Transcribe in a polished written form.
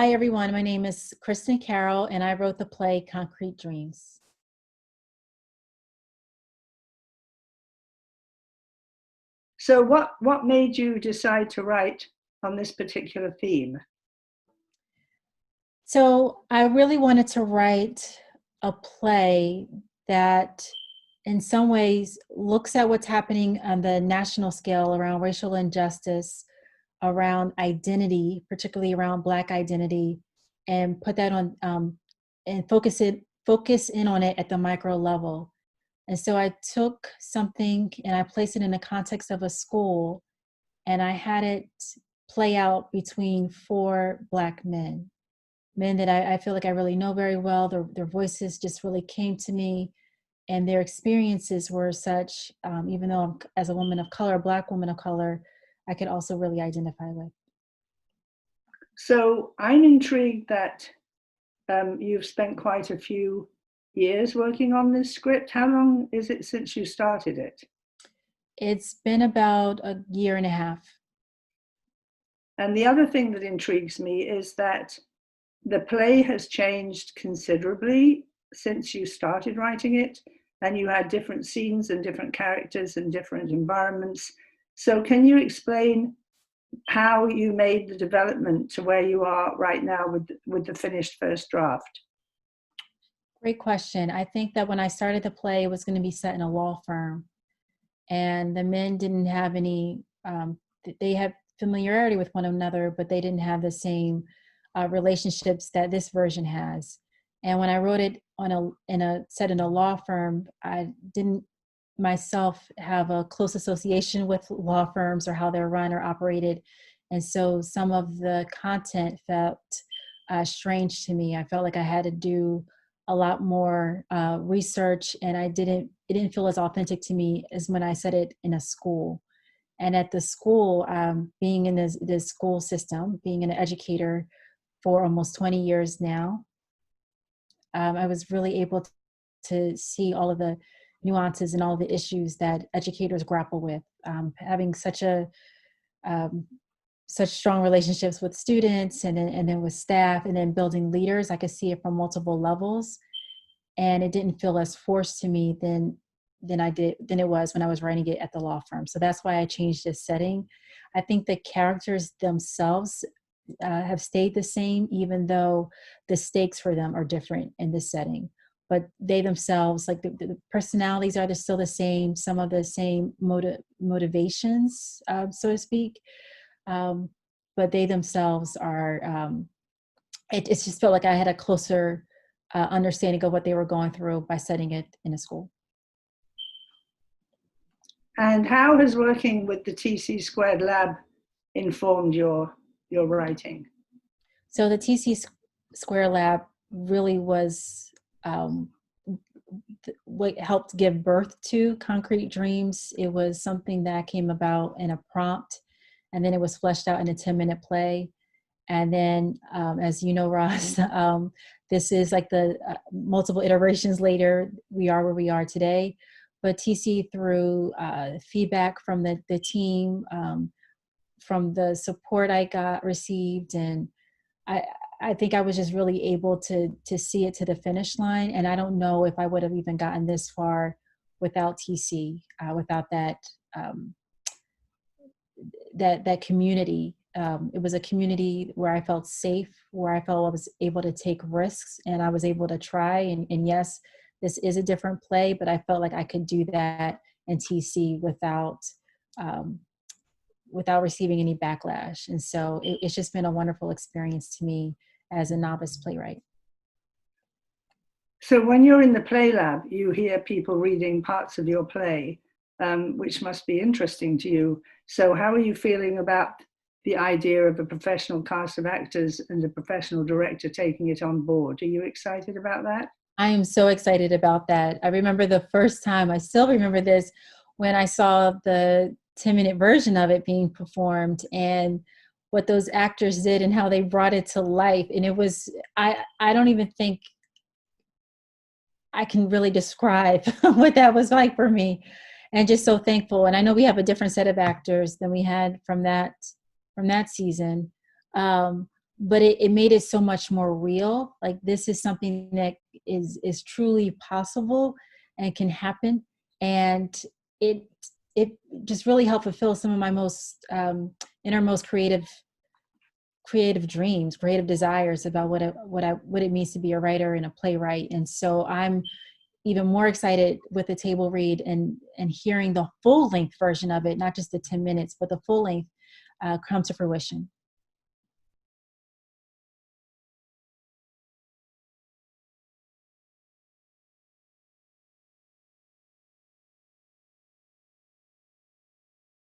Hi, everyone. My name is Krysten Carol, and I wrote the play Concrete Dreams. So what made you decide to write on this particular theme? So I really wanted to write a play that in some ways looks at what's happening on the national scale around racial injustice, around identity, particularly around Black identity, and put that on and focus in on it at the micro level. And so I took something and I placed it in the context of a school, and I had it play out between four Black men that I feel like I really know very well. Their voices just really came to me, and their experiences were such, even though as a woman of color, a Black woman of color, I could also really identify with. So I'm intrigued that you've spent quite a few years working on this script. How long is it since you started it? It's been about a year and a half. And the other thing that intrigues me is that the play has changed considerably since you started writing it, and you had different scenes and different characters and different environments. So can you explain how you made the development to where you are right now with the finished first draft? Great question. I think that when I started the play, it was going to be set in a law firm, and the men didn't have any, they had familiarity with one another, but they didn't have the same relationships that this version has. And when I wrote it set in a law firm, I didn't myself have a close association with law firms or how they're run or operated. And so some of the content felt strange to me. I felt like I had to do a lot more research, and it didn't feel as authentic to me as when I said it in a school. And at the school, being in the school system, being an educator for almost 20 years now, I was really able to see all of the nuances and all the issues that educators grapple with. Having such strong relationships with students and then with staff, and then building leaders, I could see it from multiple levels, and it didn't feel as forced to me than it was when I was writing it at the law firm. So that's why I changed this setting. I think the characters themselves have stayed the same, even though the stakes for them are different in this setting. But they themselves, like the personalities are still the same, some of the same motivations, so to speak. But they themselves are, it just felt like I had a closer understanding of what they were going through by setting it in a school. And how has working with the TC2 lab informed your writing? So the TC2 lab really was what helped give birth to Concrete Dreams. It was something that came about in a prompt, and then it was fleshed out in a 10-minute play. And then, as you know, Ross, this is like the multiple iterations later, we are where we are today. But TC, through feedback from the team, from the support I received, and I think I was just really able to see it to the finish line. And I don't know if I would have even gotten this far without TC, without that that community. It was a community where I felt safe, where I felt I was able to take risks, and I was able to try. And yes, this is a different play, but I felt like I could do that in TC without receiving any backlash. And so it's just been a wonderful experience to me as a novice playwright. So when you're in the play lab, you hear people reading parts of your play, which must be interesting to you. So how are you feeling about the idea of a professional cast of actors and a professional director taking it on board? Are you excited about that? I am so excited about that. I remember the first time, I still remember this, when I saw the 10-minute version of it being performed and what those actors did and how they brought it to life. And it was, I don't even think I can really describe what that was like for me, and just so thankful. And I know we have a different set of actors than we had from that season. but it made it so much more real. Like, this is something that is truly possible and can happen. And it it just really helped fulfill some of my most innermost creative dreams, creative desires about what it means to be a writer and a playwright. And so I'm even more excited with the table read and hearing the full length version of it, not just the 10 minutes, but the full length come to fruition.